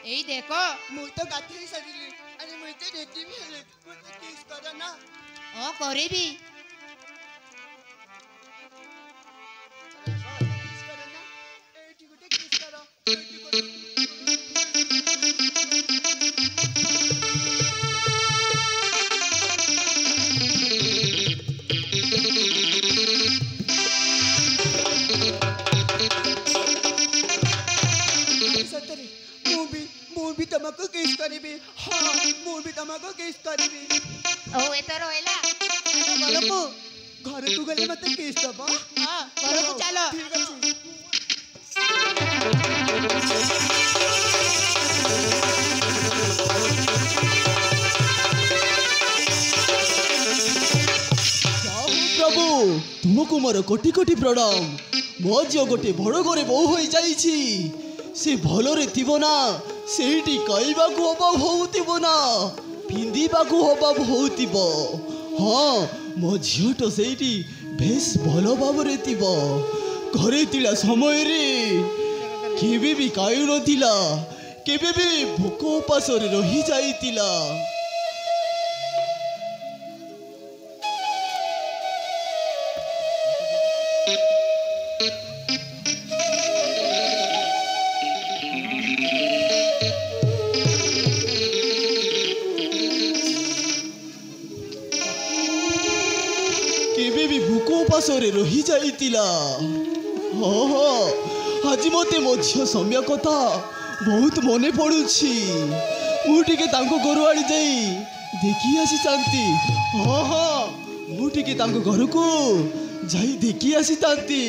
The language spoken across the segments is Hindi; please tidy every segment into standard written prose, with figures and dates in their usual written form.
एई देखो मु तो गाधे सरिली अरे मु तो रेडी भी हेले मते किस कर ना ओ करेबी किस कर ना एठी गुटे किस कर एठी गुटे सतरे मु भी तमको किस करिबी हां मु भी तमको किस करिबी ओ एतो रोएला चलो घर को गले मते किस दबा हां घर को चलो ठीक अछि प्रभु तुमको मोर कोटि कोटि प्रणाम मो झियो गोटे बड़ घरे बहु हो जाइछि से भलरे थिबो ना सेठी कइबाकू अभाव होउतिबो ना पिंदिबाकू अभाव होउतिबो हाँ मो झियोटा सेठी बेस भल भावरे थिबो घरे थिला समय रे केबे भी खाइ नथिला केबे भी भोक उपास रे रहि जाइतिला उपासरे रही जाइतिला हाँ हाँ आज मते मो झियो सौम्य कथा बहुत मने पड़ुछि मु टिके तांको घर आड़ी जाई देखि आसी शांति हाँ हाँ मु टिके तांको घर को जाई देखि आसी शांति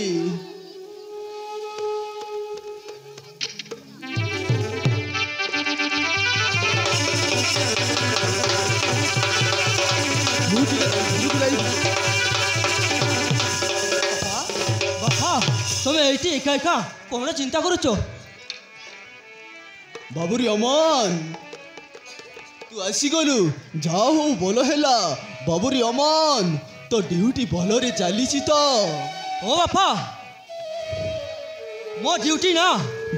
तुम एटी एका एका कौन चिंता करुच बाबुरी अमन तू आसीगलु जा हो बोल हैला बाबुरी अमन तो ड्यूटी भलरे चली तो ओ बापा मो ड्यूटी ना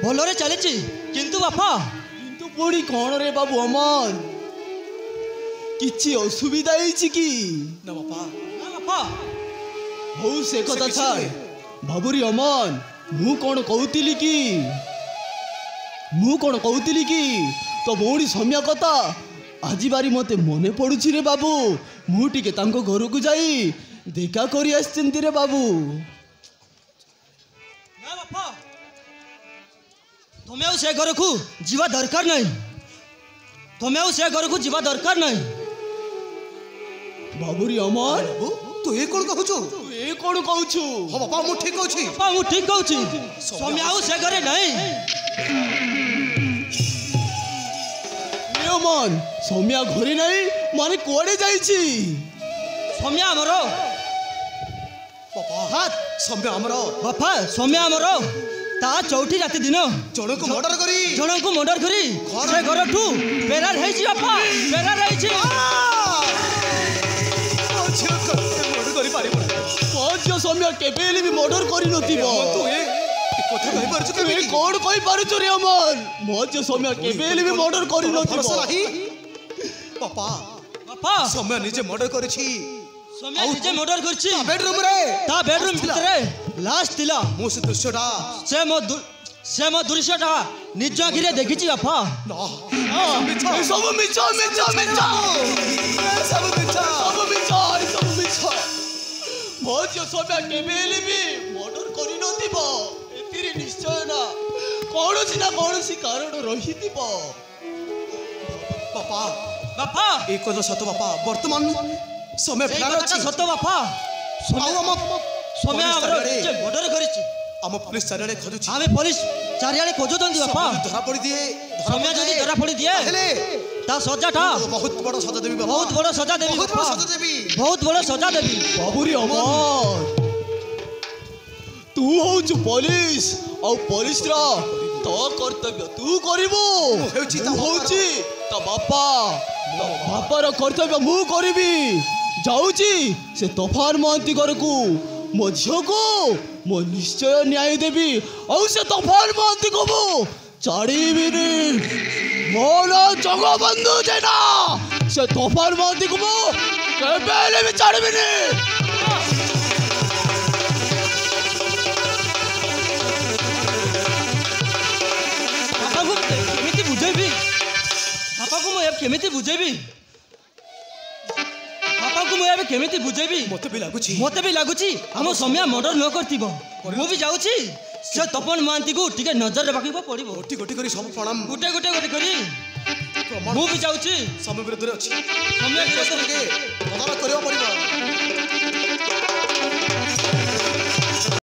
भलरे चली किंतु बापा किंतु पुणी कौन रे बाबू अमन किछि असुविधा होइछि कि ना बापा हो से कथा छाड़ बाबुरी अमन मु कौन कहूतिली कि तो भौणी सौम्य कथा आज बारी मते मने पड़ुछि रे बाबू मु टिके तांको घर को जाई देखा करी आछंती रे बाबू ना बापा तुम्हें से घर को जीवा दरकार नहीं तुम्हें से घर को जीवा दरकार नहीं बाबुरी अमन तू ए कोन कहूछु ए कोन कहूछु हो बापा मु ठीक कहूछि बापा मु ठीक कहूछि सौम्या से घरे नहीं अमन सौम्या घरे नहीं माने कोड़े जाइछि सौम्या हमरो बापा हाथ सौम्या हमरो बापा सौम्या हमरो ता चौठी राति दिन जण को मर्डर करी से घर ठू फेरार हेछि बापा फेरार हेछि सौम्या केबेली भी मर्डर करी नथिबो तू ए कथा कहि पारछु तू ए कोड कहि पारछु रे अमन मोज सौम्या केबेली भी मर्डर करी नथिबो पापा सौम्या निजे मर्डर करिछि सौम्या निजे मर्डर करछि बेडरूम रे ता बेडरूम भितरे लास्ट थिला मो से दृश्यटा से मो दृश्यटा निज आखिरे देखिछि बापा सब मिछो मोज सौम्या केबेली भी मर्डर करी नथिबो एतिरे निश्चय ना कौन कारण रहिथिबो बापा एक कथा सत बापा वर्तमान समय फेरार अछि सत बापा समय मर्डर करिछि हम पुलिस चारियाडे खोजुछि आमे पुलिस चारियाडे खोजुतंदी बापा धरा पड़ी दिए समय जदी धरा पड़ी दिए हेले ता सजा था बहुत बड़ सजा देबी बाबा बहुत बड़ सजा देबी बहुत बड़ सजा देबी बहुत बड़ सजा देबी बाबुरी अमन तू होच पुलिस और पुलिस रा तो कर्तव्य तू करिवो होची तो बापार कर्तव्य मु करिबी जाऊची से तोफान महंती घर को मो झील को मो निश्चय न्याय देवी और से तोफान महंती को ছাড়িবিনি ମୋ ନାଁ ଜଗବନ୍ଧୁ ଜେନା ସେ ତୋଫାନ ମହାନ୍ତିକୁ ମୁଁ କେବେ ହେଲେ ବି ଛାଡ଼ିବିନି। ବାପାକୁ କେମିତି ବୁଝେଇବି ବାପାକୁ ମୁଁ ଏବେ କେମିତି ବୁଝେଇବି ବାପାକୁ ମୁଁ ଏବେ କେମିତି ବୁଝେଇବି ମତେ ବି ଲାଗୁଛି ଆମ ସମୟ ମର୍ଡର ନ କରିଥିବ। ମୁଁ ବି ଯାଉଛି ସେ ତପନ ମହାନ୍ତିକୁ ଟିକେ ନଜର ରଖିବାକୁ ପଡ଼ିବ। ଗୋଟି କରି ସବୁ ପ୍ରଣାମ ଗୋଟେ କରି ମୁଁ ବି ଯାଉଛି ସମୟ ବିରୋଧରେ ଅଛି ସମୟ ତଦାରଖ କରିବାକୁ ପଡ଼ିବ।